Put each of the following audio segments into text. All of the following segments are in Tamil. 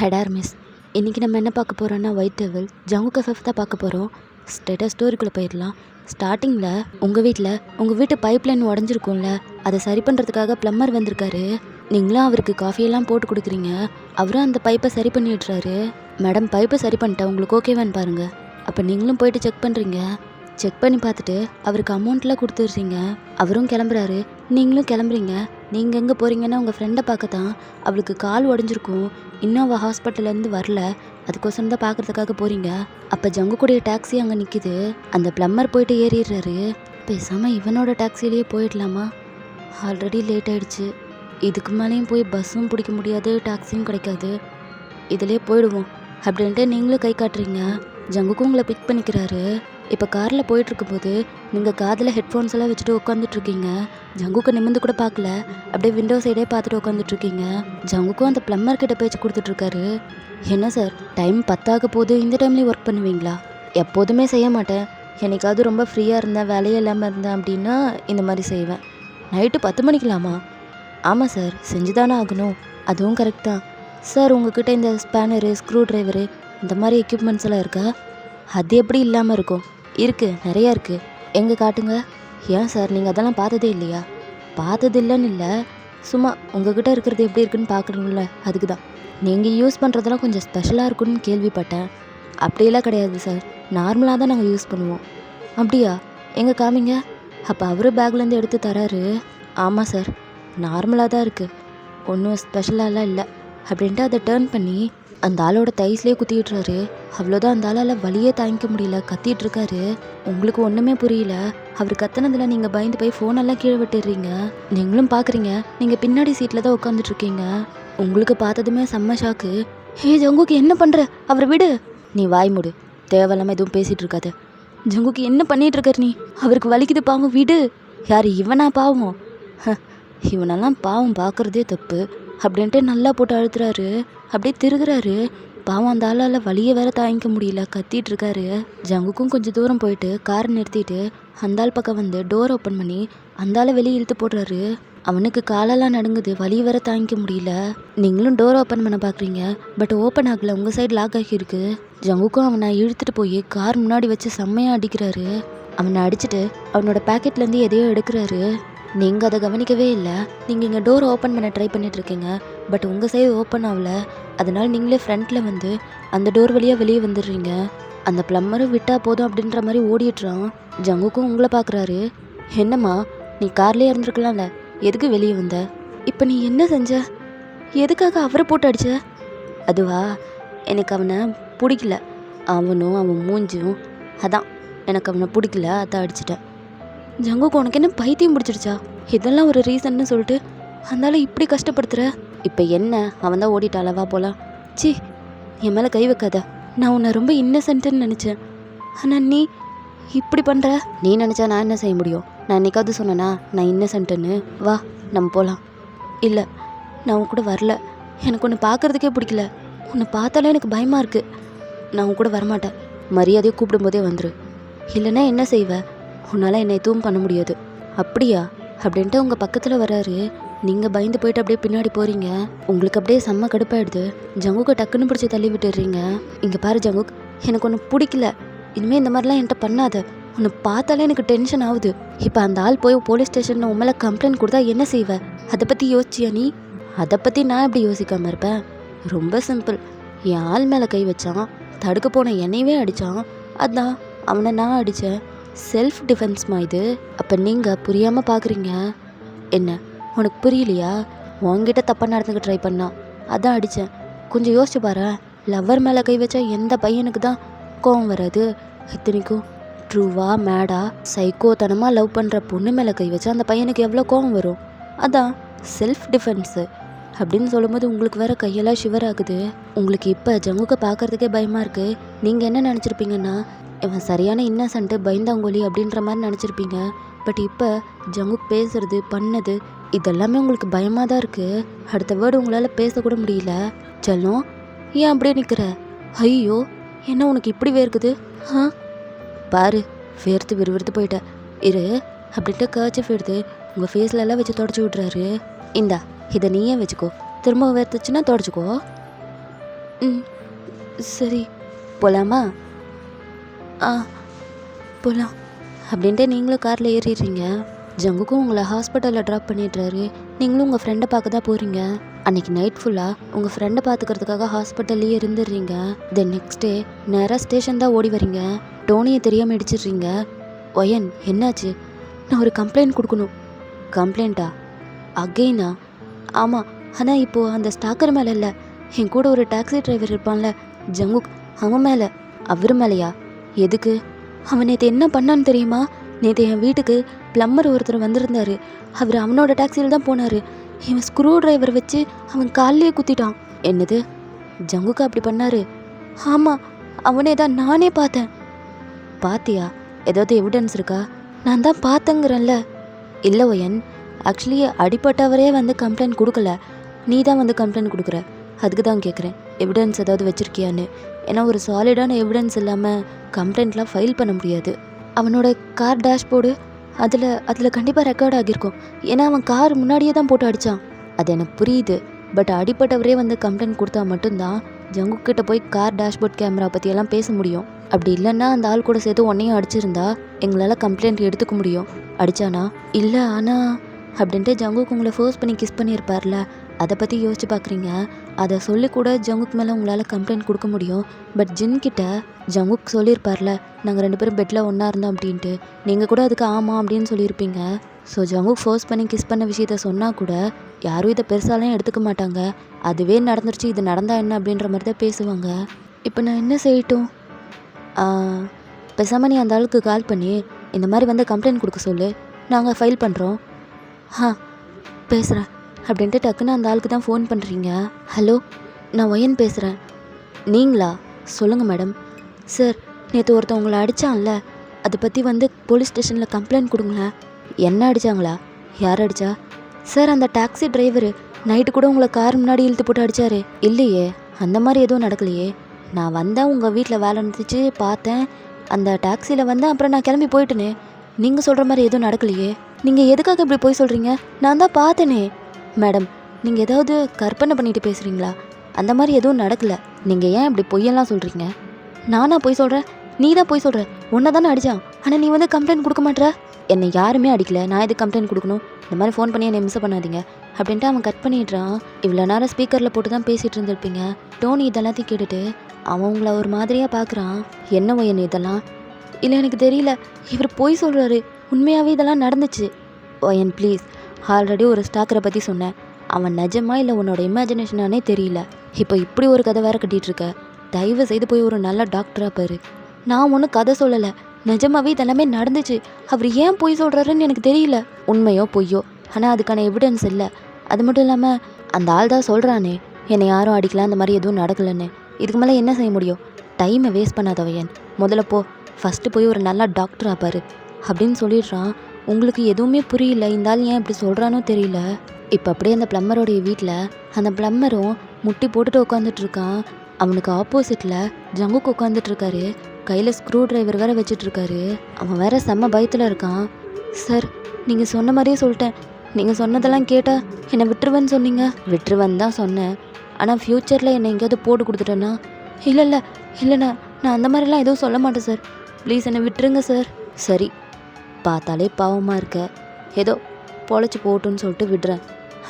ஹெடார் மிஸ், இன்றைக்கி நம்ம என்ன பார்க்க போகிறோன்னா ஒயிட் டெவில் ஜங்கு கஃபெஃப் தான் பார்க்க போகிறோம். ஸ்டேட்டஸ் ஸ்டோரிக்குள்ளே போயிடலாம். ஸ்டார்டிங்கில் உங்கள் வீட்டு பைப் லைன் உடஞ்சிருக்கும்ல, அதை சரி பண்ணுறதுக்காக ப்ளம்மர் வந்திருக்காரு. நீங்களும் அவருக்கு காஃபியெல்லாம் போட்டு கொடுக்குறீங்க. அவரும் அந்த பைப்பை சரி பண்ணி விட்டுறாரு. மேடம், பைப்பை சரி பண்ணிட்டேன், உங்களுக்கு ஓகேவான்னு பாருங்கள். அப்போ நீங்களும் போயிட்டு செக் பண்ணுறீங்க. செக் பண்ணி பார்த்துட்டு அவருக்கு அமௌண்ட்லாம் கொடுத்துட்றீங்க. அவரும் கிளம்புறாரு, நீங்களும் கிளம்புறீங்க. நீங்கள் எங்கே போகிறீங்கன்னா உங்கள் ஃப்ரெண்டை பார்க்க தான். அவளுக்கு கால் உடஞ்சிருக்கும், இன்னும் அவள் ஹாஸ்பிட்டல்லேருந்து வரல, அதுக்கோசரம் தான் பார்க்குறதுக்காக போகிறீங்க. அப்போ ஜங்கு கூடிய டாக்ஸி அங்கே நிற்கிது. அந்த ப்ளம்மர் போயிட்டு ஏறிடுறாரு. பேசாமல் இவனோட டாக்ஸிலேயே போயிடலாமா? ஆல்ரெடி லேட் ஆகிடுச்சு. இதுக்கு மேலேயும் போய் பஸ்ஸும் பிடிக்க முடியாது, டாக்ஸியும் கிடைக்காது. இதிலே போயிடுவோம் அப்படின்ட்டு நீங்களும் கை காட்டுறீங்க. ஜங்குக்கும் உங்களை பிக் பண்ணிக்கிறாரு. இப்போ காரில் போயிட்டுருக்கும்போது நீங்கள் காதில் ஹெட்ஃபோன்ஸ் எல்லாம் வச்சுட்டு உட்காந்துட்ருக்கீங்க. ஜங்குக்கு நிமிந்து கூட பார்க்கல, அப்படியே விண்டோ சைடே பார்த்துட்டு உட்காந்துட்ருக்கீங்க. ஜங்குக்கும் அந்த ப்ளம்மர் கிட்ட பேச்சு கொடுத்துட்ருக்காரு. என்ன சார், டைம் 10 போது, இந்த டைம்லேயும் ஒர்க் பண்ணுவீங்களா? எப்போதுமே செய்ய மாட்டேன். என்னைக்காவது ரொம்ப ஃப்ரீயாக இருந்தேன், வேலையே இல்லாமல் இருந்தேன் அப்படின்னா இந்த மாதிரி செய்வேன். நைட்டு 10 மணிக்கலாமா? ஆமாம் சார், செஞ்சு தானே ஆகணும். அதுவும் கரெக்ட் தான் சார். உங்ககிட்ட இந்த ஸ்பேனரு, ஸ்க்ரூ ட்ரைவரு, இந்த மாதிரி எக்யூப்மெண்ட்ஸ் எல்லாம் இருக்கா? அது எப்படி இல்லாமல் இருக்கும்? இருக்குது, நிறையா இருக்குது. எங்கே காட்டுங்க. ஏன் சார், நீங்கள் அதெல்லாம் பார்த்ததே இல்லையா? பார்த்தது இல்லைன்னு இல்லை, சும்மா உங்ககிட்ட இருக்கிறது எப்படி இருக்குன்னு பார்க்கணும்ல, அதுக்கு தான். நீங்கள் யூஸ் பண்ணுறதெல்லாம் கொஞ்சம் ஸ்பெஷலாக இருக்குன்னு கேள்விப்பட்டேன். அப்படியெல்லாம் கிடையாது சார், நார்மலாக தான் நாங்கள் யூஸ் பண்ணுவோம். அப்படியா? எங்கே காமிங்க. அப்போ அவரு பேக்லேருந்து எடுத்து தராரு. ஆமாம் சார், நார்மலாக தான் இருக்குது, ஒன்றும் ஸ்பெஷலாலாம் இல்லை அப்படின்ட்டு அதை டேர்ன் பண்ணி அந்த ஆளோட தைஸ்லேயே குத்திட்டுறாரு. அவ்வளோதான், அந்த ஆளால் வலியே தாங்கிக்க முடியல, கத்திட்டு இருக்காரு. உங்களுக்கு ஒன்றுமே புரியல. அவர் கத்துனதில் நீங்கள் பயந்து போய் ஃபோனெல்லாம் கீழே விட்டுடுறீங்க. நீங்களும் பார்க்குறீங்க, நீங்கள் பின்னாடி சீட்டில் தான் உட்காந்துட்ருக்கீங்க. உங்களுக்கு பார்த்ததுமே செம்ம ஷாக்கு. ஹே ஜங்குக்கு, என்ன பண்ணுற? அவரை விடு. நீ வாய் மூடு, தேவையில்லாமல் எதுவும் பேசிகிட்டு இருக்காது. ஜங்குக்கு என்ன பண்ணிகிட்டு இருக்காரு நீ? அவருக்கு வலிக்குது, பாவம், விடு. யார் இவனா பாவம்? இவனெல்லாம் பாவம் பார்க்குறதே தப்பு அப்படின்ட்டு நல்லா போட்டு அழுத்துறாரு. அப்படியே திருகுறாரு. பாவம், அந்த ஆளால் வலியை வேற தாங்கிக்க முடியல, கத்திட்டு இருக்காரு. ஜங்குக்கும் கொஞ்சம் தூரம் போயிட்டு காரை நிறுத்திட்டு அந்த ஆள் பக்கம் வந்து டோர் ஓப்பன் பண்ணி அந்த ஆளை வெளியே இழுத்து போடுறாரு. அவனுக்கு காலெல்லாம் நடுங்குது, வலி வேற தாங்கிக்க முடியல. நீங்களும் டோர் ஓப்பன் பண்ண பார்க்குறீங்க, பட் ஓப்பன் ஆகலை, உங்கள் சைடு லாக் ஆகியிருக்கு. ஜங்குக்கும் அவனை இழுத்துட்டு போய் கார் முன்னாடி வச்சு செம்மையாக அடிக்கிறாரு. அவனை அடிச்சுட்டு அவனோட பேக்கெட்லேருந்து எதையோ எடுக்கிறாரு. நீங்கள் அதை கவனிக்கவே இல்லை. நீங்கள் இங்கே டோர் ஓப்பன் பண்ண ட்ரை பண்ணிகிட்ருக்கீங்க, பட் உங்கள் சைடு ஓப்பன் ஆகலை. அதனால் நீங்களே ஃப்ரண்ட்டில் வந்து அந்த டோர் வழியாக வெளியே வந்துடுறீங்க. அந்த ப்ளம்மரும் விட்டால் போதும் அப்படின்ற மாதிரி ஓடிடுறான். ஜங்குக்கும் உங்களை பார்க்குறாரு. என்னம்மா, நீ கார்லேயே இருந்திருக்கலாம்ல, எதுக்கு வெளியே வந்த? இப்போ நீ என்ன செஞ்ச? எதுக்காக அவரை போட்டு அடிச்ச? அதுவா, எனக்கு அவனை பிடிக்கல, அவனும் அவன் மூஞ்சும், அதான் எனக்கு அவனை பிடிக்கல, அதான் அடிச்சிட்டேன். ஜங்குக்கு, உனக்கு என்ன பைத்தியம் பிடிச்சிடுச்சா? இதெல்லாம் ஒரு ரீசன்னு சொல்லிட்டு அதனால இப்படி கஷ்டப்படுத்துகிற. இப்போ என்ன, அவன் தான் ஓடிட்டாளவா போலாம். சி, என் மேலே கை வைக்காத. நான் உன்னை ரொம்ப இன்னசென்ட்டுன்னு நினச்சேன், ஆனால் நீ இப்படி பண்ணுற. நீ நினச்சா நான் என்ன செய்ய முடியும்? நான் என்னைக்காவது சொன்னேன்னா நான் இன்னசென்ட்டுன்னு? வா, நம்ம போகலாம். இல்லை, நான் உன் கூட வரல. எனக்கு உன்னை பார்க்குறதுக்கே பிடிக்கல. உன்னை பார்த்தாலே எனக்கு பயமாக இருக்குது. நான் உன் கூட வரமாட்டேன். மரியாதையை கூப்பிடும்போதே வந்துரு, இல்லைன்னா என்ன செய்வேன்? உன்னால் என்னை எதுவும் பண்ண முடியாது. அப்படியா அப்படின்ட்டு உங்கள் பக்கத்தில் வராரு. நீங்கள் பயந்து போயிட்டு அப்படியே பின்னாடி போகிறீங்க. உங்களுக்கு அப்படியே செம்ம கடுப்பாயிடுது. ஜங்குக்கு டக்குன்னு பிடிச்சி தள்ளி விட்டுடுறீங்க. இங்கே பாரு ஜங்குக், எனக்கு ஒன்று பிடிக்கல. இனிமேல் இந்த மாதிரிலாம் என்கிட்ட பண்ணாத. உன்னை பார்த்தாலே எனக்கு டென்ஷன் ஆகுது. இப்போ அந்த ஆள் போய் போலீஸ் ஸ்டேஷனில் உன் மேலே கம்ப்ளைண்ட் கொடுத்தா என்ன செய்வேன்? அதை பற்றி யோசிச்சியா நீ? அதை பற்றி நான் எப்படி யோசிக்காமல் இருப்பேன்? ரொம்ப சிம்பிள். என் ஆள் மேலே கை வச்சான், தடுக்க போன என்னையவே அடித்தான், அதான் அவனை நான் அடித்தேன். செல்ஃப் டிஃபென்ஸ்மா இது. அப்போ நீங்கள் புரியாமல் பார்க்குறீங்க. என்ன, உனக்கு புரியலையா? உங்ககிட்ட தப்பாக நடந்துக்க ட்ரை பண்ணா, அதான் அடித்தேன். கொஞ்சம் யோசிச்சு பாரு, லவ்வர் மேலே கை வச்சா எந்த பையனுக்கு தான் கோவம் வராது? இத்தனைக்கும் ட்ரூவா மேடா சைக்கோத்தனமாக லவ் பண்ணுற பொண்ணு மேலே கை வச்சா அந்த பையனுக்கு எவ்வளோ கோவம் வரும்? அதான் செல்ஃப் டிஃபென்ஸு அப்படின்னு சொல்லும்போது உங்களுக்கு வேற கையெல்லாம் ஷிவர் ஆகுது. உங்களுக்கு இப்போ ஜங்குக்க பார்க்குறதுக்கே பயமாக இருக்குது. நீங்கள் என்ன நினச்சிருப்பீங்கன்னா, இவன் சரியான இன்னசென்ட்டு, பயந்தாங்கோலி அப்படின்ற மாதிரி நினச்சிருப்பீங்க. பட் இப்போ ஜங்குக் பேசுறது, பண்ணது இதெல்லாமே உங்களுக்கு பயமாக தான் இருக்குது. அடுத்த வேர்டு உங்களால் பேசக்கூட முடியல. செல்லம், ஏன் அப்படியே நிற்கிற? ஐயோ, என்ன உனக்கு இப்படி வேர்க்குது? பாரு, வேர்த்து விறுவிறுத்து போயிட்ட. இரு அப்படின்ட்டு கர்ச்சிஃப் எடுத்து உங்கள் ஃபேஸ்லலாம் வச்சு தொடச்சி விட்றாரு. இந்தா, இதை நீயே வச்சுக்கோ, திரும்ப வேர்த்துச்சுன்னா தொடச்சிக்கோ. ம் சரி போகலாமா? ஆ போகலாம் அப்படின்ட்டு நீங்களும் காரில் ஏறிடுறீங்க. ஜங்குக்கும் உங்களை ஹாஸ்பிட்டலில் ட்ராப் பண்ணிடுறாரு. நீங்களும் உங்கள் ஃப்ரெண்டை பார்க்க தான் போகிறீங்க. அன்றைக்கி நைட் ஃபுல்லாக உங்கள் ஃப்ரெண்டை பார்த்துக்கிறதுக்காக ஹாஸ்பிட்டல்லையே இருந்துடுறீங்க. தென் நெக்ஸ்ட் டே நேராக ஸ்டேஷன் தான் ஓடி வரீங்க. டோனியை தெரியாமல் இடிச்சிடுறீங்க. ஒயன் என்னாச்சு? நான் ஒரு கம்ப்ளைண்ட் கொடுக்கணும். கம்ப்ளைண்ட்டா? அகெயினா? ஆமாம், ஆனால் இப்போது அந்த ஸ்டாக்கர் மேலே இல்லை, என் கூட ஒரு டாக்ஸி டிரைவர் இருப்பான்ல ஜங்குக், அவன் மேலே. அவர் மேலேயா? எதுக்கு? அவன் நேற்று என்ன பண்ணான்னு தெரியுமா? நேற்று என் வீட்டுக்கு ப்ளம்மர் ஒருத்தர் வந்திருந்தாரு. அவர் அவனோட டாக்ஸியில் தான் போனார். இவன் ஸ்க்ரூ டிரைவர் வச்சு அவன் கால்லையே குத்திட்டான். என்னது? ஜங்குக்கா அப்படி பண்ணாரு? ஆமாம், அவனே தான், நானே பார்த்தேன். பாத்தியா? ஏதாவது எவிடன்ஸ் இருக்கா? நான் தான் பார்த்தேங்கிறேன்ல. இல்லை ஒயன், ஆக்சுவலி அடிப்பட்டவரே வந்து கம்ப்ளைண்ட் கொடுக்கல, நீ தான் வந்து கம்ப்ளைண்ட் கொடுக்குற. அதுக்கு தான் கேட்குறேன், எவிடன்ஸ் ஏதாவது வச்சுருக்கியான்னு. ஏன்னா ஒரு சாலிடான எவிடன்ஸ் இல்லாமல் கம்ப்ளைண்ட்லாம் ஃபைல் பண்ண முடியாது. அவனோட கார் டேஷ்போர்டு அதில் கண்டிப்பாக ரெக்கார்ட் ஆகியிருக்கும். ஏன்னா அவன் கார் முன்னாடியே தான் போட்டு அடித்தான். அது எனக்கு புரியுது, பட் அடிப்பட்டவரே வந்து கம்ப்ளைண்ட் கொடுத்தா மட்டும்தான் ஜங்குக் கிட்ட போய் கார் டேஷ்போர்ட் கேமரா பற்றியெல்லாம் பேச முடியும். அப்படி இல்லைன்னா அந்த ஆள் கூட சேர்த்து உன்னையும் அடிச்சிருந்தா எங்களால் கம்ப்ளைண்ட் எடுத்துக்க முடியும். அடித்தானா? இல்லை, ஆனால் அப்படின்ட்டு ஜங்குக் உங்களை ஃபோர்ஸ் பண்ணி கிஸ் பண்ணியிருப்பார்ல, அதை பற்றி யோசிச்சு பார்க்குறீங்க. அதை சொல்லி கூட ஜங்குக் மேலே உங்களால் கம்ப்ளைண்ட் கொடுக்க முடியும். பட் ஜின்கிட்ட ஜங்குக் சொல்லியிருப்பார்ல, நாங்கள் 2 பேரும் பெட்டில் ஒன்றா இருந்தோம் அப்படின்ட்டு. நீங்கள் கூட அதுக்கு ஆமாம் அப்படின்னு சொல்லியிருப்பீங்க. ஸோ ஜங்குக் ஃபோர்ஸ் பண்ணி கிஸ் பண்ண விஷயத்த சொன்னால் கூட யாரும் இதை பெருசாலாம் எடுத்துக்க மாட்டாங்க. அதுவே நடந்துருச்சு, இது நடந்தா என்ன அப்படின்ற மாதிரி தான் பேசுவாங்க. இப்போ நான் என்ன செய்யட்டும்? பேசாமல் நீ அந்த ஆளுக்கு கால் பண்ணி இந்த மாதிரி வந்து கம்ப்ளைண்ட் கொடுக்க சொல்லு, நாங்கள் ஃபைல் பண்ணுறோம். பேசுகிறேன் அப்படின்ட்டு டக்குன்னு அந்த ஆளுக்கு தான் ஃபோன் பண்ணுறீங்க. ஹலோ, நான் ஒயன் பேசுகிறேன். நீங்களா? சொல்லுங்கள் மேடம். சார், நேற்று ஒருத்தன் உங்களை அடித்தான்ல, அதை பற்றி வந்து போலீஸ் ஸ்டேஷனில் கம்ப்ளைண்ட் கொடுங்களேன். என்ன அடித்தாங்களா? யார் அடித்தா? சார், அந்த டாக்ஸி டிரைவரு நைட்டு கூட உங்களை கார் முன்னாடி இழுத்து போட்டு அடித்தாரு. இல்லையே, அந்த மாதிரி எதுவும் நடக்கலையே. நான் வந்தேன், உங்கள் வீட்டில் வேலை இருந்துச்சு, பார்த்தேன், அந்த டாக்ஸியில் வந்தேன், அப்புறம் நான் கிளம்பி போயிட்டேனே. நீங்கள் சொல்கிற மாதிரி எதுவும் நடக்கலையே. நீங்கள் எதுக்காக இப்படி போய் சொல்கிறீங்க? நான் தான் பார்த்தேனே. மேடம், நீங்கள் ஏதாவது கற்பனை பண்ணிட்டு பேசுகிறீங்களா? அந்த மாதிரி எதுவும் நடக்கலை. நீங்கள் ஏன் இப்படி பொய்யெல்லாம் சொல்கிறீங்க? நானா போய் சொல்கிறேன்? நீ தான் போய் சொல்கிற. உன்னை தானே அடித்தான், ஆனால் நீ வந்து கம்ப்ளைண்ட் கொடுக்க மாட்டேற. என்னை யாருமே அடிக்கல, நான் எது கம்ப்ளைண்ட் கொடுக்கணும்? இந்த மாதிரி ஃபோன் பண்ணி என்னை மிஸ் பண்ணாதீங்க அப்படின்ட்டு அவன் கட் பண்ணிடுறான். இவ்வளோ நேரம் ஸ்பீக்கரில் போட்டு தான் பேசிகிட்டு இருந்திருப்பீங்க. டோனி இதெல்லாத்தையும் கேட்டுட்டு அவன் உங்களை ஒரு மாதிரியாக பார்க்குறான். என்ன ஒயன் இதெல்லாம்? இல்லை, எனக்கு தெரியல, இவர் போய் சொல்கிறாரு, உண்மையாகவே இதெல்லாம் நடந்துச்சு. ஒயன் ப்ளீஸ், ஆல்ரெடி ஒரு ஸ்டாக்கரை பற்றி சொன்னேன். அவன் நிஜமா இல்லை உன்னோட இமேஜினேஷனானே தெரியல. இப்போ இப்படி ஒரு கதை வேறு கட்டிகிட்ருக்க. தயவு செய்து போய் ஒரு நல்ல டாக்டராக பாரு. நான் ஒன்றும் கதை சொல்லலை, நிஜமாவே இதெல்லாமே நடந்துச்சு. அவர் ஏன் பொய் சொல்கிறாருன்னு எனக்கு தெரியல. உண்மையோ பொய்யோ, ஆனால் அதுக்கான எவிடன்ஸ் இல்லை. அது மட்டும் இல்லாமல் அந்த ஆள் தான் சொல்கிறானே, என்னை யாரும் அடிக்கலாம், அந்த மாதிரி எதுவும் நடக்கலைன்னு. இதுக்கு மேலே என்ன செய்ய முடியும்? டைமை வேஸ்ட் பண்ணாத ஒயன், முதல்ல போ, ஃபஸ்ட்டு போய் ஒரு நல்ல டாக்டராக பாரு அப்படின்னு சொல்லிடுறான். உங்களுக்கு எதுவுமே புரியல, இந்த ஆள் ஏன் இப்படி சொல்கிறானோ தெரியல. இப்போ அப்படியே அந்த ப்ளம்மரோடைய வீட்டில் அந்த ப்ளம்மரும் முட்டி போட்டுட்டு உட்காந்துட்ருக்கான். அவனுக்கு ஆப்போசிட்டில் ஜங்குக்கு உட்காந்துட்ருக்காரு. கையில் ஸ்க்ரூ டிரைவர் வேறு வச்சிட்ருக்காரு. அவன் வேறு செம்ம பயத்தில் இருக்கான். சார், நீங்கள் சொன்ன மாதிரியே சொல்லிட்டேன். நீங்கள் சொன்னதெல்லாம் கேட்டால் என்னை விட்டுருவேன்னு சொன்னீங்க. விட்டுருவேன்னு தான் சொன்னேன், ஆனால் ஃப்யூச்சரில் என்னை எங்கேயாவது போட்டு கொடுத்துட்டேன்னா? இல்லைண்ணா, நான் அந்த மாதிரிலாம் எதுவும் சொல்ல மாட்டேன் சார். ப்ளீஸ் என்னை விட்டுருங்க சார். சரி, பார்த்தாலே பாவமாக இருக்க, ஏதோ பொழைச்சி போட்டுன்னு சொல்லிட்டு விடுறேன்.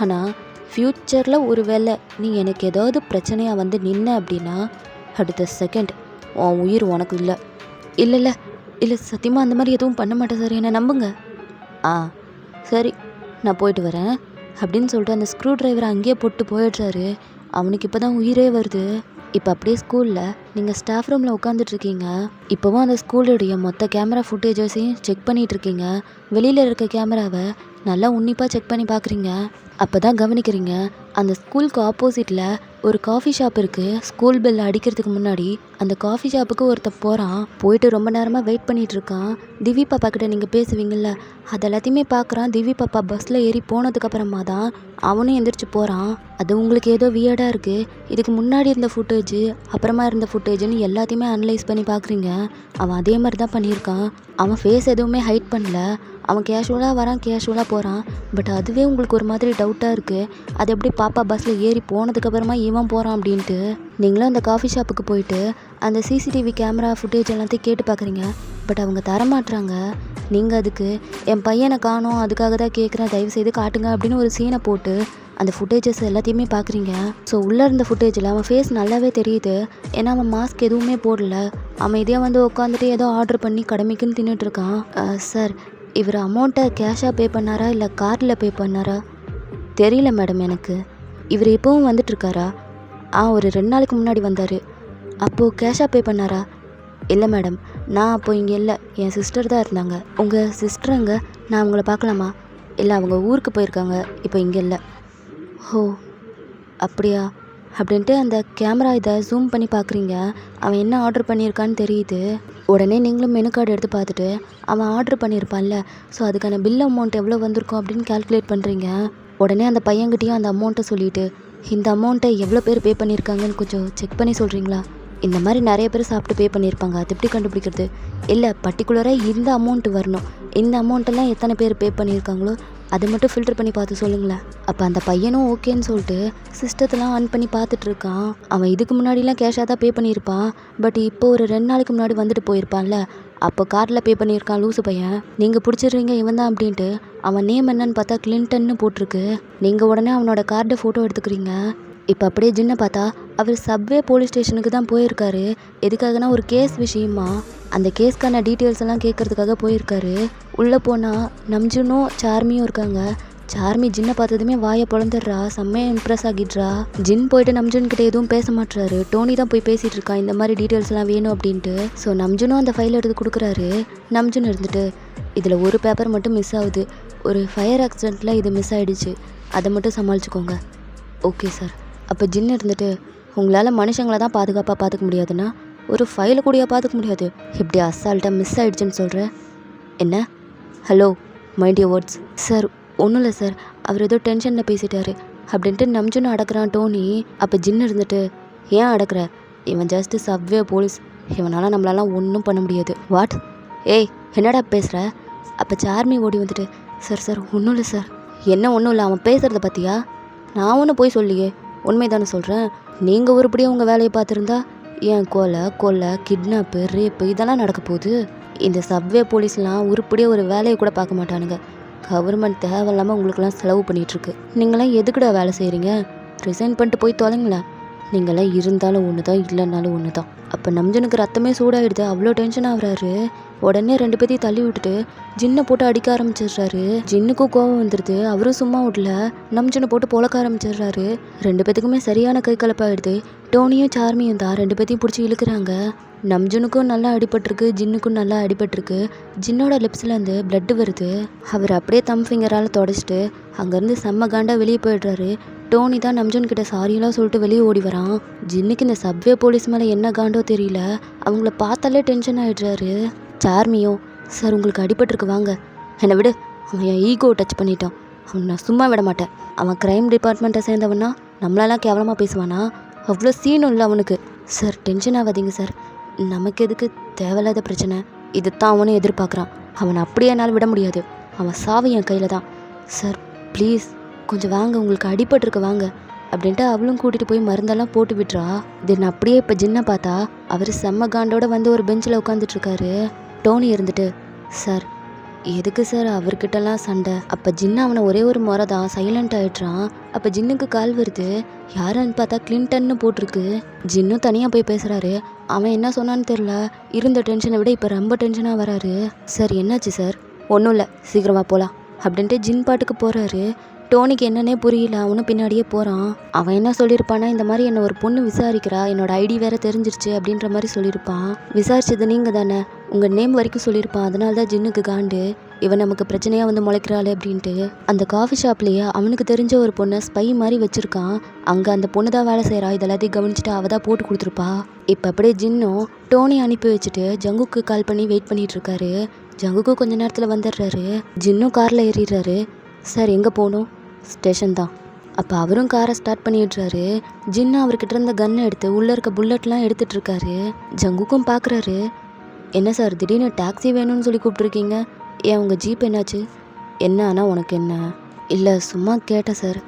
ஆனால் ஃப்யூச்சரில் ஒரு வேளை நீ எனக்கு ஏதாவது பிரச்சனையாக வந்து நின்ன அப்படின்னா அடுத்த செகண்ட் உன் உயிர் உனக்கு இல்லை. இல்லை சத்தியமாக அந்த மாதிரி எதுவும் பண்ண மாட்டேன் சார், என்னை நம்புங்க. சரி, நான் போயிட்டு வரேன் அப்படின்னு சொல்லிட்டு அந்த ஸ்க்ரூ டிரைவரை அங்கேயே போட்டு போயிடுறாரு. அவனுக்கு இப்போ தான் உயிரே வருது. இப்போ அப்படியே ஸ்கூலில் நீங்கள் ஸ்டாஃப் ரூமில் உட்காந்துட்ருக்கீங்க. இப்போவும் அந்த ஸ்கூலுடைய மொத்த கேமரா ஃபுட்டேஜஸையும் செக் பண்ணிகிட்ருக்கீங்க. வெளியில் இருக்க கேமராவை நல்லா உன்னிப்பாக செக் பண்ணி பார்க்குறீங்க. அப்போ தான் கவனிக்கிறீங்க, அந்த ஸ்கூலுக்கு ஆப்போசிட்டில் ஒரு காஃபி ஷாப் இருக்குது. ஸ்கூல் பெல் அடிக்கிறதுக்கு முன்னாடி அந்த காஃபி ஷாப்புக்கு ஒருத்தன் போகிறான். போயிட்டு ரொம்ப நேரமாக வெயிட் பண்ணிகிட்ருக்கான். திவி பாப்பா கிட்ட நீங்கள் பேசுவீங்கள்ல, அது எல்லாத்தையுமே பார்க்குறான். திவி பாப்பா பஸ்ஸில் ஏறி போனதுக்கப்புறமா தான் அவனும் எந்திரிச்சு போகிறான். அது உங்களுக்கு ஏதோ வியர்டாக இருக்குது. இதுக்கு முன்னாடி இருந்த ஃபுட்டேஜு அப்புறமா இருந்த ஃபுட்டேஜுன்னு எல்லாத்தையுமே அனலைஸ் பண்ணி பார்க்குறீங்க. அவன் அதே மாதிரி தான் பண்ணியிருக்கான். அவன் ஃபேஸ் எதுவுமே ஹைட் பண்ணல. அவன் கேஷுவலாக வரான், கேஷுவலாக போகிறான். பட் அதுவே உங்களுக்கு ஒரு மாதிரி டவுட்டாக இருக்குது. அது எப்படி பாப்பா பஸ்ஸில் ஏறி போனதுக்கப்புறமா இவன் போகிறான் அப்படின்ட்டு. நீங்களும் அந்த காஃபி ஷாப்புக்கு போயிட்டு அந்த சிசிடிவி கேமரா ஃபுட்டேஜ் எல்லாத்தையும் கேட்டு பார்க்குறீங்க. பட் அவங்க தரமாட்டுறாங்க. நீங்கள் அதுக்கு என் பையனை காணோம், அதுக்காக தான் கேட்குறேன், தயவுசெய்து காட்டுங்க அப்படின்னு ஒரு சீனை போட்டு அந்த ஃபுட்டேஜஸ் எல்லாத்தையுமே பார்க்குறீங்க. ஸோ உள்ளே இருந்த ஃபுட்டேஜில் அவன் ஃபேஸ் நல்லாவே தெரியுது. ஏன்னா அவன் மாஸ்க் எதுவுமே போடல. அமைதியாக வந்து உட்காந்துட்டு ஏதோ ஆர்டர் பண்ணி கடமைக்குன்னு தின்னுட்டுருக்கான். சார், இவர் அமௌண்ட்டை கேஷாக பே பண்ணாரா இல்லை கார்டில் பே பண்ணாரா தெரியல மேடம் எனக்கு. இவர் இப்போவும் வந்துட்டுருக்காரா? ஒரு 2 நாளைக்கு முன்னாடி வந்தார். அப்போது கேஷாக பே பண்ணாரா? இல்லை மேடம், நான் அப்போ இங்கே இல்லை, என் சிஸ்டர் தான் இருந்தாங்க. உங்கள் சிஸ்டருங்க, நான் அவங்கள பார்க்கலாமா? இல்லை, அவங்க ஊருக்கு போயிருக்காங்க, இப்போ இங்கே இல்லை. ஓ அப்படியா அப்படின்ட்டு அந்த கேமரா இதை ஜூம் பண்ணி பார்க்குறீங்க. அவன் என்ன ஆர்டர் பண்ணியிருக்கான்னு தெரியுது. உடனே நீங்களும் மெனு கார்டு எடுத்து பார்த்துட்டு அவன் ஆர்டர் பண்ணியிருப்பான்ல, ஸோ அதுக்கான பில் அமௌண்ட் எவ்வளோ வந்திருக்கும் அப்படின்னு கால்குலேட் பண்ணுறீங்க. உடனே அந்த பையன்கிட்டையும் அந்த அமௌண்ட்டை சொல்லிவிட்டு, இந்த அமௌண்ட்டை எவ்வளோ பேர் பே பண்ணியிருக்காங்கன்னு கொஞ்சம் செக் பண்ணி சொல்கிறீங்களா? இந்த மாதிரி நிறைய பேர் சாப்பிட்டு பே பண்ணியிருப்பாங்க, அது எப்படி கண்டுபிடிக்கிறது? இல்லை, பர்டிகுலராக இந்த அமௌண்ட்டு வரணும், இந்த அமௌண்ட்டெல்லாம் எத்தனை பேர் பே பண்ணியிருக்காங்களோ அதை மட்டும் ஃபில்டர் பண்ணி பார்த்து சொல்லுங்களேன். அப்போ அந்த பையனும் ஓகேன்னு சொல்லிட்டு சிஸ்டத்தெல்லாம் ஆன் பண்ணி பார்த்துட்ருக்கான். அவன் இதுக்கு முன்னாடிலாம் கேஷாக தான் பே பண்ணியிருப்பான். பட் இப்போ ஒரு 2 நாளைக்கு முன்னாடி வந்துட்டு போயிருப்பான்ல, அப்போ கார்டில் பே பண்ணியிருக்கான் லூசு பையன். நீங்கள் பிடிச்சிடுறீங்க இவன் தான் அப்படின்ட்டு. அவன் நேம் என்னன்னு பார்த்தா கிளின்டன்னு போட்டிருக்கு. நீங்கள் உடனே அவனோட கார்டை ஃபோட்டோ எடுத்துக்கிறீங்க. இப்போ அப்படியே ஜின்னை பார்த்தா அவர் சப்வே போலீஸ் ஸ்டேஷனுக்கு தான் போயிருக்காரு. எதுக்காகனா ஒரு கேஸ் விஷயமா. அந்த கேஸ்க்கான டீட்டெயில்ஸ் எல்லாம் கேட்குறதுக்காக போயிருக்காரு. உள்ளே போனால் நம்ஜுனும் சார்மியும் இருக்காங்க. சார்மி ஜின்னை பார்த்ததுமே வாயை பொழந்துடுறா, செம்மையாக இம்ப்ரெஸ் ஆகிடுறா. ஜின் போயிட்டு நம்ஜுன் கிட்ட எதுவும் பேச மாட்டுறாரு. டோனி தான் போய் பேசிகிட்டு இருக்கான், இந்த மாதிரி டீட்டெயில்ஸ்லாம் வேணும் அப்படின்ட்டு. ஸோ நம்ஜுனும் அந்த ஃபைல் எடுத்து கொடுக்குறாரு. நம்ஜுன் இருந்துட்டு, இதில் ஒரு பேப்பர் மட்டும் மிஸ் ஆகுது, ஒரு ஃபயர் ஆக்சிடெண்ட்டில் இது மிஸ் ஆகிடுச்சு, அதை மட்டும் சமாளிச்சுக்கோங்க. Okay sir. அப்போ ஜின் இருந்துட்டு, உங்களால் மனுஷங்களை தான் பாதுகாப்பாக பார்த்துக்க முடியாதுன்னா ஒரு ஃபைலை கூடயா பார்த்துக்க முடியாது? இப்படி அசால்ட்டாக மிஸ் ஆகிடுச்சுன்னு சொல்கிறேன். என்ன? Hello, mind your words. Sir, ஒன்றும் இல்லை சார், அவர் ஏதோ டென்ஷனில் பேசிட்டாரு அப்படின்ட்டு நம்ஜுன்னு அடக்குறான் டோனி. அப்போ ஜின்னு இருந்துட்டு, ஏன் அடக்குற? இவன் ஜஸ்ட்டு சப்வே போலீஸ், இவனால் நம்மளாலாம் ஒன்றும் பண்ண முடியாது. வாட்? ஏய், என்னடா பேசுகிற? அப்போ சார்மி ஓடி வந்துட்டு, சார் சார் ஒன்றும் இல்லை சார். என்ன ஒன்றும் இல்லை? அவன் பேசுகிறத பார்த்தியா? நான் ஒன்றும் போய் சொல்லியே, உண்மை தானே சொல்கிறேன். நீங்கள் ஒருபடியாக உங்கள் வேலையை பார்த்துருந்தா ஏன் கொலை கிட்னாப்பு ரேப்பு இதெல்லாம் நடக்க போகுது. இந்த சப்வே போலீஸ்லாம் உருப்படியாக ஒரு வேலையை கூட பார்க்க மாட்டானுங்க. கவர்மெண்ட் தேவையில்லாமல் உங்களுக்கெல்லாம் செலவு பண்ணிகிட்ருக்கு. நீங்களாம் எதுக்குடா வேலை செய்கிறீங்க? ரிசைன் பண்ணிட்டு போய் தொலைங்களேன். நீங்களாம் இருந்தாலும் ஒன்று தான், இல்லைன்னாலும் ஒன்று தான். அப்போ நம்ஜனுக்கு ரத்தமே சூடாகிடுது. அவ்வளோ டென்ஷன் ஆகுறாரு. உடனே 2 பேத்தையும் தள்ளி விட்டுட்டு ஜின்னை போட்டு அடிக்க ஆரம்பிச்சிடுறாரு. ஜின்னுக்கும் கோவம் வந்துடுது. அவரும் சும்மா விடல, நம்ஜனை போட்டு பொழக்க ஆரம்பிச்சிடுறாரு. 2 பேத்துக்குமே சரியான கை கலப்பாயிடுது. டோனியும் சார்மியும் தான் 2 பேத்தையும் பிடிச்சி இழுக்கிறாங்க. நம்ஜனுக்கும் நல்லா அடிபட்டிருக்கு, ஜின்னுக்கும் நல்லா அடிபட்டிருக்கு. ஜின்னோட லிப்ஸ்லேருந்து பிளட்டு வருது. அவர் அப்படியே தம் ஃபிங்கரால் தொடச்சிட்டு அங்கேருந்து செம்ம காண்டா வெளியே போயிடுறாரு. டோனி தான் நம்ஜன் கிட்ட சாரியெல்லாம் சொல்லிட்டு வெளியே ஓடி வரான். ஜின்னுக்கு இந்த சப்வே போலீஸ் மேலே என்ன காண்டோ தெரியல, அவங்கள பார்த்தாலே டென்ஷன் ஆகிடுறாரு. சார்மியும், சார் உங்களுக்கு அடிபட்டிருக்கு வாங்க. என்னை விடு, அவன் என் ஈகோ டச் பண்ணிட்டான், அவன் நான் சும்மா விட மாட்டேன். அவன் க்ரைம் டிபார்ட்மெண்ட்டை சேர்ந்தவனா நம்மளெல்லாம் கேவலமாக பேசுவானா? அவ்வளோ சீனும் இல்லை அவனுக்கு. சார் டென்ஷன் ஆகாதீங்க சார், நமக்கு எதுக்கு தேவையில்லாத பிரச்சனை? இதுதான் அவனும் எதிர்பார்க்குறான். அவனை அப்படியே என்னால் விட முடியாது. அவன் சாவு என் கையில் தான். சார் ப்ளீஸ் கொஞ்சம் வாங்க, உங்களுக்கு அடிபட்டிருக்கு வாங்க அப்படின்ட்டு அவளும் கூட்டிகிட்டு போய் மருந்தெல்லாம் போட்டு விட்டுறா. தென் அப்படியே இப்போ ஜின்னை பார்த்தா அவர் செம்ம காண்டோட வந்து ஒரு பெஞ்சில் உட்காந்துட்ருக்காரு. டோனி இருந்துட்டு, சார் எதுக்கு சார் அவர்கிட்டலாம் சண்டை? அப்போ ஜின்னு அவனை ஒரே ஒரு முறை தான் சைலண்ட் ஆகிடுறான். அப்போ ஜின்னுக்கு கால் வருது. யாருன்னு பார்த்தா கிளின்டன்னு போட்டிருக்கு. ஜின்னும் தனியாக போய் பேசுகிறாரு. அவன் என்ன சொன்னான்னு தெரில, இருந்த டென்ஷனை விட இப்போ ரொம்ப டென்ஷனாக வராரு. சார் என்னாச்சு சார்? ஒன்றும் இல்லை, சீக்கிரமாக போகலாம் அப்படின்ட்டு ஜின் பாட்டுக்கு போகிறாரு. டோனிக்கு என்னன்னே புரியல, அவனும் பின்னாடியே போகிறான். அவன் என்ன சொல்லியிருப்பானா, இந்த மாதிரி என்னை ஒரு பொண்ணு விசாரிக்கிறா, என்னோட ஐடி வேறு தெரிஞ்சிருச்சு அப்படின்ற மாதிரி சொல்லியிருப்பான். விசாரிச்சது நீங்கள் தானே, உங்கள் நேம் வரைக்கும் சொல்லியிருப்பான். அதனால தான் ஜின்னுக்கு காண்டு. இவன் நமக்கு பிரச்சனையாக வந்து முளைக்கிறாளே அப்படின்ட்டு அந்த காஃபி ஷாப்லேயே அவனுக்கு தெரிஞ்ச ஒரு பொண்ணை ஸ்பை மாதிரி வச்சுருக்கான். அங்கே அந்த பொண்ணு தான் வேலை செய்கிறா. இதெல்லாத்தையும் கவனிச்சுட்டு அவள் தான் போட்டு கொடுத்துருப்பா. இப்போ அப்படியே ஜின்னும் டோனி அனுப்பி வச்சுட்டு ஜங்குக்கு கால் பண்ணி வெயிட் பண்ணிட்டு இருக்காரு. ஜங்குக்கும் கொஞ்ச நேரத்தில் வந்துடுறாரு. ஜின்னும் காரில் ஏறிடுறாரு. சார் எங்கே போகணும்? ஸ்டேஷன் தான். அப்போ அவரும் காரை ஸ்டார்ட் பண்ணிடுறாரு. ஜின்னு அவர்கிட்ட இருந்த கன்னை எடுத்து உள்ளே இருக்க புல்லட்லாம் எடுத்துகிட்டு இருக்காரு. ஜங்குக்கும் பார்க்குறாரு. என்ன சார் திடீர்னு டாக்ஸி வேணும்னு சொல்லி கூப்பிட்ருக்கீங்க? ஏன் உங்கள் ஜீப் என்னாச்சு? என்ன ஆனால் உனக்கு என்ன? இல்லை சும்மா கேட்டேன் சார்.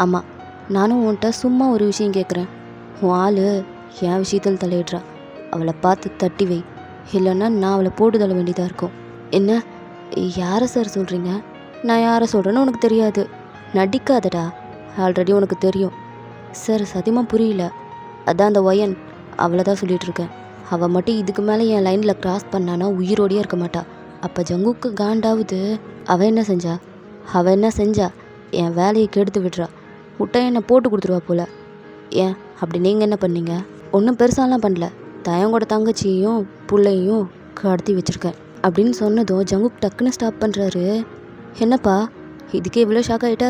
ஆமாம், நானும் உன்கிட்ட சும்மா ஒரு விஷயம் கேட்குறேன். உன் ஆள் என் விஷயத்தில் தலையிடுறா. அவளை பார்த்து தட்டி வை, இல்லைன்னா நான் அவளை போட்டு தள்ள வேண்டியதாக இருக்கும். என்ன? யாரை சார் சொல்கிறீங்க? நான் யாரை சொல்கிறேன்னு உனக்கு தெரியாது. நடிக்காதடா, ஆல்ரெடி உனக்கு தெரியும். சார் சத்தியமாக புரியல. அதான் அந்த ஒயன், அவளை தான் சொல்லிகிட்ருக்கேன். அவள் மட்டும் இதுக்கு மேலே என் லைனில் கிராஸ் பண்ணானா உயிரோடையே இருக்க மாட்டா. அப்போ ஜங்குக்கு காண்டாவது. அவள் என்ன செஞ்சா? என் வேலையை கெடுத்து விடுறா. விட்டா என்னை போட்டு கொடுத்துருவா போல். ஏன் அப்படி நீங்கள் என்ன பண்ணீங்க? ஒன்றும் பெருசாலாம் பண்ணல. தயங்கோட தங்கச்சியையும் பிள்ளையும் கடத்தி வச்சுருக்கேன் அப்படின்னு சொன்னதும் ஜங்குக் டக்குன்னு ஸ்டாப் பண்ணுறாரு. என்னப்பா இதுக்கே இவ்வளோ ஷாக் ஆகிட்ட?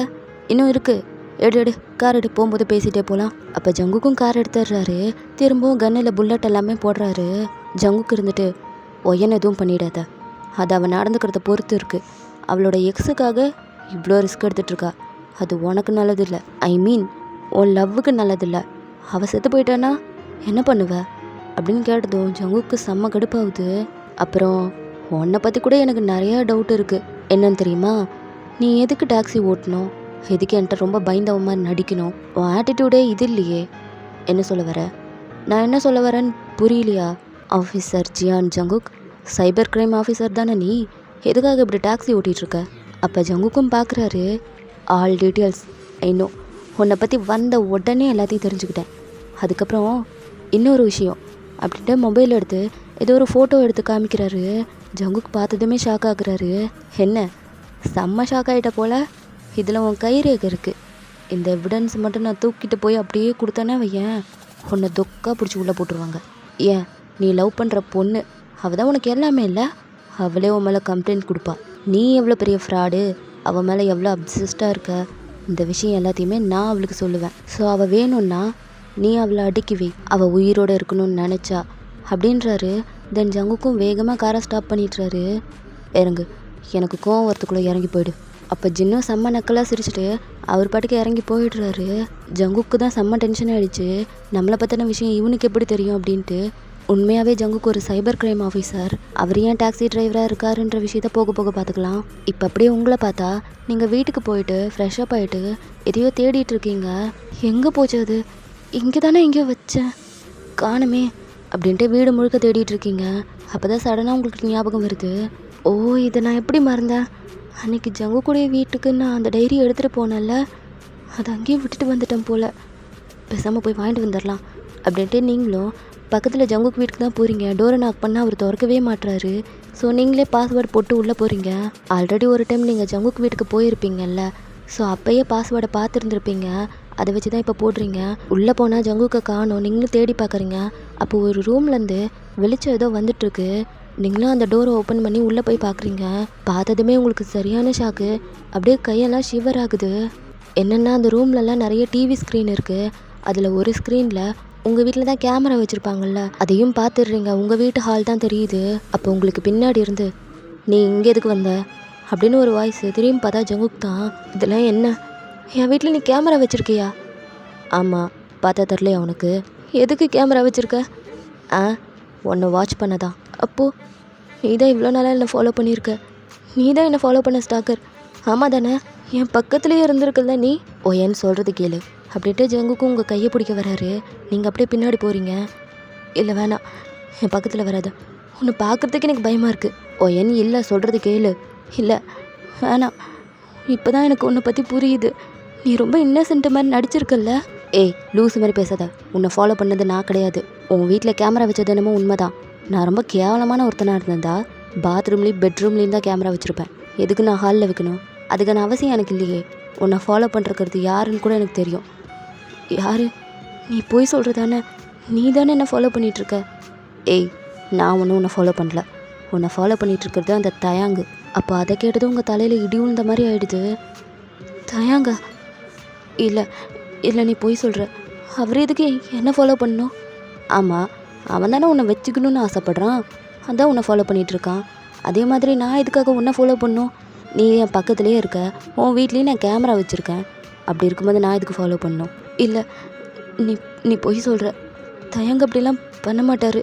இன்னும் இருக்குது, எடு கார் எடு, போகும்போது பேசிகிட்டே போகலாம். அப்போ ஜங்குக்கும் கார் எடுத்துடுறாரு. திரும்பவும் கன்னில் புல்லட் எல்லாமே போடுறாரு. ஜங்குக்கு இருந்துட்டு ஒயன் எதுவும் பண்ணிடாத, அது அவன் நடந்துக்கிறத பொறுத்து இருக்குது. அவளோட எக்ஸுக்காக இவ்வளோ ரிஸ்க் எடுத்துகிட்ருக்கா. அது உனக்கு நல்லதில்லை. ஐ மீன் உன் லவ்வுக்கு நல்லதில்லை. அவள் செத்து போயிட்டானா என்ன பண்ணுவ அப்படின்னு கேட்டதும் ஜங்குக்கு செம்ம கடுப்பாகுது. அப்புறம் உன்னை பற்றி கூட எனக்கு நிறையா டவுட் இருக்குது. என்னன்னு தெரியுமா? நீ எதுக்கு டாக்ஸி ஓட்டணும்? எதுக்கு என்கிட்ட ரொம்ப பயந்தவ மாதிரி நடிக்கணும்? உன் ஆட்டிடியூடே இது இல்லையே. என்ன சொல்ல வர? நான் என்ன சொல்ல வரேன்னு புரியலையா? Officer Jian Jungkook, cyber crime officer தானே நீ? எதுக்காக இப்படி டாக்ஸி ஓட்டிகிட்ருக்க? அப்போ ஜங்குக்கும் பார்க்குறாரு. All details I know. உன்னை பற்றி வந்த உடனே எல்லாத்தையும் தெரிஞ்சுக்கிட்டேன். அதுக்கப்புறம் இன்னொரு விஷயம் அப்படின்ட்டு மொபைல் எடுத்து ஏதோ ஒரு ஃபோட்டோ எடுத்து காமிக்கிறாரு. ஜங்குக் பார்த்ததுமே ஷாக் ஆகுறாரு. என்ன செம்ம ஷாக் ஆகிட்ட போல். இதில் உன் கைரேகை இருக்குது. இந்த எவிடன்ஸ் மட்டும் நான் தூக்கிட்டு போய் அப்படியே கொடுத்தேனே வையேன், உன்னை தொக்கா பிடிச்சி உள்ளே போட்டுருவாங்க. ஏன் நீ லவ் பண்ணுற பொண்ணு அவள் தான் உனக்கு எல்லாமே இல்லை. அவளே உன் மேலே கம்ப்ளைண்ட் கொடுப்பா. நீ எவ்வளோ பெரிய ஃப்ராடு, அவள் மேலே எவ்வளோ அப்சஸ்டாக இருக்க, இந்த விஷயம் எல்லாத்தையுமே நான் அவளுக்கு சொல்லுவேன். ஸோ அவள் வேணும்னா நீ அவளை அடுக்கி வை, அவள் உயிரோடு இருக்கணும்னு நினச்சா அப்படின்றாரு. தென் ஜங்குக்கும் வேகமாக காரை ஸ்டாப் பண்ணிடுறாரு. இறங்கு, எனக்கு கோவம் வரத்துக்குள்ளே இறங்கி போயிடு. அப்போ ஜின்னும் செம்ம நக்கலாக சிரிச்சுட்டு அவர் பாட்டுக்கு இறங்கி போயிடுறாரு. ஜங்குக்கு தான் செம்ம டென்ஷன் ஆகிடுச்சு. நம்மளை பற்றின விஷயம் இவனுக்கு எப்படி தெரியும் அப்படின்ட்டு. உண்மையாகவே ஜங்குக்கு ஒரு சைபர் கிரைம் ஆஃபீஸர். அவர் ஏன் டாக்ஸி டிரைவராக இருக்காருன்ற விஷயத்த போக போக பார்த்துக்கலாம். இப்போ அப்படியே உங்களை பார்த்தா நீங்கள் வீட்டுக்கு போயிட்டு ஃப்ரெஷ்அப் ஆகிட்டு எதையோ தேடிட்டு இருக்கீங்க. எங்கே போச்சு அது? இங்கே தானே எங்கேயோ வச்சேன், காணுமே அப்படின்ட்டு வீடு முழுக்க தேடிட்டு இருக்கீங்க. அப்போ தான் சடனாக உங்களுக்கு ஞாபகம் வருது. ஓ, இதை நான் எப்படி மறந்தேன்? அன்றைக்கி ஜங்கு கூட வீட்டுக்கு நான் அந்த டைரி எடுத்துகிட்டு போனேன்ல, அதை அங்கேயே விட்டுட்டு வந்துட்டேன் போல். பேசாமல் போய் வாங்கிட்டு வந்துடலாம் அப்படின்ட்டு நீங்களும் பக்கத்தில் ஜங்குக்கு வீட்டுக்கு தான் போகிறீங்க. டோரை நாக் பண்ணால் அவர் திறக்கவே மாட்டுறாரு. ஸோ நீங்களே பாஸ்வேர்டு போட்டு உள்ளே போகிறீங்க. ஆல்ரெடி ஒரு டைம் நீங்கள் ஜங்குக்கு வீட்டுக்கு போயிருப்பீங்கல்ல, ஸோ அப்போயே பாஸ்வேர்டை பார்த்துருந்துருப்பீங்க. அதை வச்சு தான் இப்போ போடுறீங்க. உள்ளே போனால் ஜங்குக்கை காணோம். நீங்களும் தேடி பார்க்குறீங்க. அப்போது ஒரு ரூம்லேருந்து வெளிச்சம் ஏதோ வந்துட்டுருக்கு. நீங்களும் அந்த டோரை ஓப்பன் பண்ணி உள்ளே போய் பார்க்குறீங்க. பார்த்ததுமே உங்களுக்கு சரியான ஷாக்கு. அப்படியே கையெல்லாம் ஷிவர் ஆகுது. என்னென்னா அந்த ரூம்லலாம் நிறைய டிவி ஸ்க்ரீன் இருக்குது. அதில் ஒரு ஸ்க்ரீனில் உங்கள் வீட்டில் தான் கேமரா வச்சுருப்பாங்கள்ல, அதையும் பார்த்துடுறீங்க. உங்கள் வீட்டு ஹால் தான் தெரியுது. அப்போ உங்களுக்கு பின்னாடி இருந்து நீ இங்கே எதுக்கு வந்த அப்படின்னு ஒரு வாய்ஸ். திரும்பி பார்த்தா ஜங்குக் தான். இதெல்லாம் என்ன? என் வீட்டில் நீ கேமரா வச்சுருக்கியா? ஆமாம், பார்த்தா தரலையா உனக்கு? எதுக்கு கேமரா வச்சுருக்க? உன்னை வாட்ச் பண்ணதான். அப்போது நீ தான் இவ்வளோ நாளாக என்னை ஃபாலோ பண்ணியிருக்க. நீ தான் என்னை ஃபாலோ பண்ண ஸ்டாக்கர். ஆமாம் தானே? என் பக்கத்துலேயே இருந்திருக்குல்ல நீ. ஏன்னு சொல்கிறது கேளு அப்படின்ட்டு ஜங்குக்கும் உங்கள் கையை பிடிக்க வராரு. நீங்கள் அப்படியே பின்னாடி போகிறீங்க. இல்லை வேணாம், என் பக்கத்தில் வராது, உன்னை பார்க்குறதுக்கு எனக்கு பயமாக இருக்குது. ஏன் இல்லை, சொல்கிறது கேளு. இல்லை வேணாம், இப்போ தான் எனக்கு உன்னை பற்றி புரியுது. நீ ரொம்ப இன்னசென்ட் மாதிரி நடிச்சிருக்கல்ல. ஏய் லூஸ் மாதிரி பேசாத. உன்னை ஃபாலோ பண்ணது நான் கிடையாது. உன் வீட்டில் கேமரா வச்சது என்னமோ உண்மைதான். நான் ரொம்ப கேவலமான ஒருத்தனாக இருந்தேன்டா. பாத்ரூம்லேயும் பெட்ரூம்லேயும் தான் கேமரா வச்சுருப்பேன். எதுக்கு நான் ஹாலில் வைக்கணும்? அதுக்கான அவசியம் எனக்கு இல்லையே. உன்னை ஃபாலோ பண்ணுறது யாருன்னு கூட எனக்கு தெரியும். யார்? நீ போய் சொல்கிறதானே? நீ தானே என்னை ஃபாலோ பண்ணிகிட்ருக்க. ஏய் நான் ஒன்றும் உன்னை ஃபாலோ பண்ணல. உன்னை ஃபாலோ பண்ணிகிட்ருக்கிறது அந்த தயாங்கு. அப்போ அதை கேட்டதும் உங்கள் தலையில் இடி விழுந்த மாதிரி ஆயிடுது. தயாங்க, இல்லை இல்லை நீ போய் சொல்கிற. அவர் எதுக்கு என்ன ஃபாலோ பண்ணணும்? ஆமாம், அவன் தானே உன்னை வச்சுக்கணுன்னு ஆசைப்பட்றான், அதான் உன்னை ஃபாலோ பண்ணிகிட்ருக்கான். அதே மாதிரி நான் எதுக்காக உன்னை ஃபாலோ பண்ணணும்? நீ என் பக்கத்துலேயே இருக்க, உன் வீட்லேயும் நான் கேமரா வச்சுருக்கேன். அப்படி இருக்கும்போது நான் எதுக்கு ஃபாலோ பண்ணணும்? இல்லை நீ நீ பொய் சொல்கிற. தயங்க அப்படிலாம் பண்ண மாட்டார்.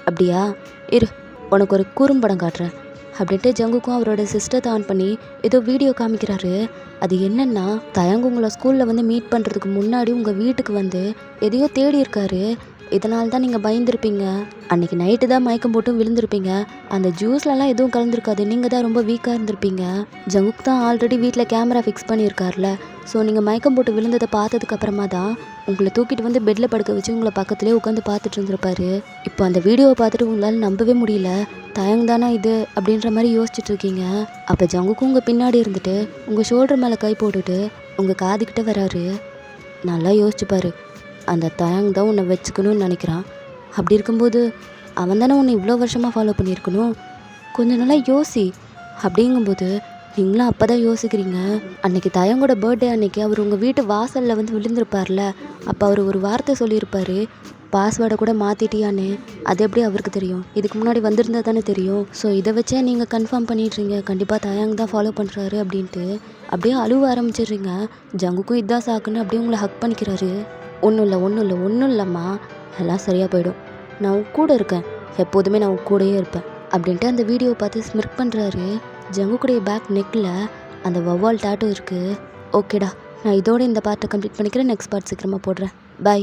அப்படியா? இரு, உனக்கு ஒரு குறும்படம் காட்டுறேன் அப்படின்ட்டு ஜங்குக்கும் அவரோட சிஸ்டத்தை ஆன் பண்ணி ஏதோ வீடியோ காமிக்கிறாரு. அது என்னன்னா, தயங்கு உங்களை ஸ்கூலில் வந்து மீட் பண்ணுறதுக்கு முன்னாடி உங்கள் வீட்டுக்கு வந்து எதையோ தேடி இருக்காரு. இதனால தான் நீங்கள் பயந்துருப்பீங்க. அன்றைக்கி நைட்டு தான் மயக்கம் போட்டும் விழுந்திருப்பீங்க. அந்த ஜூஸ்லலாம் எதுவும் கலந்துருக்காது, நீங்கள் தான் ரொம்ப வீக்காக இருந்திருப்பீங்க. ஜங்குக் தான் ஆல்ரெடி வீட்டில் கேமரா ஃபிக்ஸ் பண்ணியிருக்காருல. ஸோ நீங்கள் மயக்கம் போட்டு விழுந்ததை பார்த்ததுக்கப்புறமா தான் உங்களை தூக்கிட்டு வந்து பெட்டில் படுக்க வச்சு உங்களை பக்கத்துலேயே உட்காந்து பார்த்துட்டு இருந்திருப்பாரு. இப்போ அந்த வீடியோவை பார்த்துட்டு உங்களால் நம்பவே முடியல. தயங்கு தானே இது அப்படின்ற மாதிரி யோசிச்சுட்டு இருக்கீங்க. அப்போ ஜங்குக்கும் உங்கள் பின்னாடி இருந்துட்டு உங்கள் ஷோல்டர் மேலே கை போட்டுட்டு உங்கள் காதுகிட்ட வராரு. நல்லா யோசிச்சுப்பாரு, அந்த தயங்கு தான் உன்னை வச்சுக்கணும்னு நினைக்கிறான். அப்படி இருக்கும்போது அவன் தானே உன்னை இவ்வளோ வருஷமாக ஃபாலோ பண்ணியிருக்கணும். கொஞ்சம் நல்லா யோசி. அப்படிங்கும்போது நீங்களும் அப்போ தான் யோசிக்கிறீங்க. அன்றைக்கி தயங்கோட பர்த்டே அன்றைக்கி அவர் உங்கள் வீட்டு வாசலில் வந்து விழுந்திருப்பார்ல. அப்போ அவர் ஒரு வார்த்தை சொல்லியிருப்பார், பாஸ்வேர்டை கூட மாற்றிட்டியான்னு. அது எப்படி அவருக்கு தெரியும்? இதுக்கு முன்னாடி வந்திருந்தா தானே தெரியும். ஸோ இதை வச்சே நீங்கள் கன்ஃபார்ம் பண்ணிடுறீங்க கண்டிப்பாக தயங்கு தான் ஃபாலோ பண்ணுறாரு அப்படின்ட்டு. அப்படியே அழுவ ஆரம்பிச்சிடுறீங்க. ஜங்குக்கும் இதான் சாக்குன்னு அப்படியே உங்களை ஹக் பண்ணிக்கிறாரு. ஒன்றும் இல்லைம்மா, எல்லாம் சரியாக போயிடும். நான் உன் கூட இருக்கேன், எப்போதுமே நான் உன் கூடயே இருப்பேன் அப்படின்ட்டு அந்த வீடியோவை பார்த்து ஸ்மிர்க் பண்ணுறாரு. ஜங்குக்குடைய பேக் நெக்கில் அந்த வவ்வால் டாட்டூ இருக்குது. ஓகேடா, நான் இதோட இந்த பார்ட்டை கம்ப்ளீட் பண்ணிக்கிறேன். நெக்ஸ்ட் பார்ட் சீக்கிரமாக போடுறேன். பை.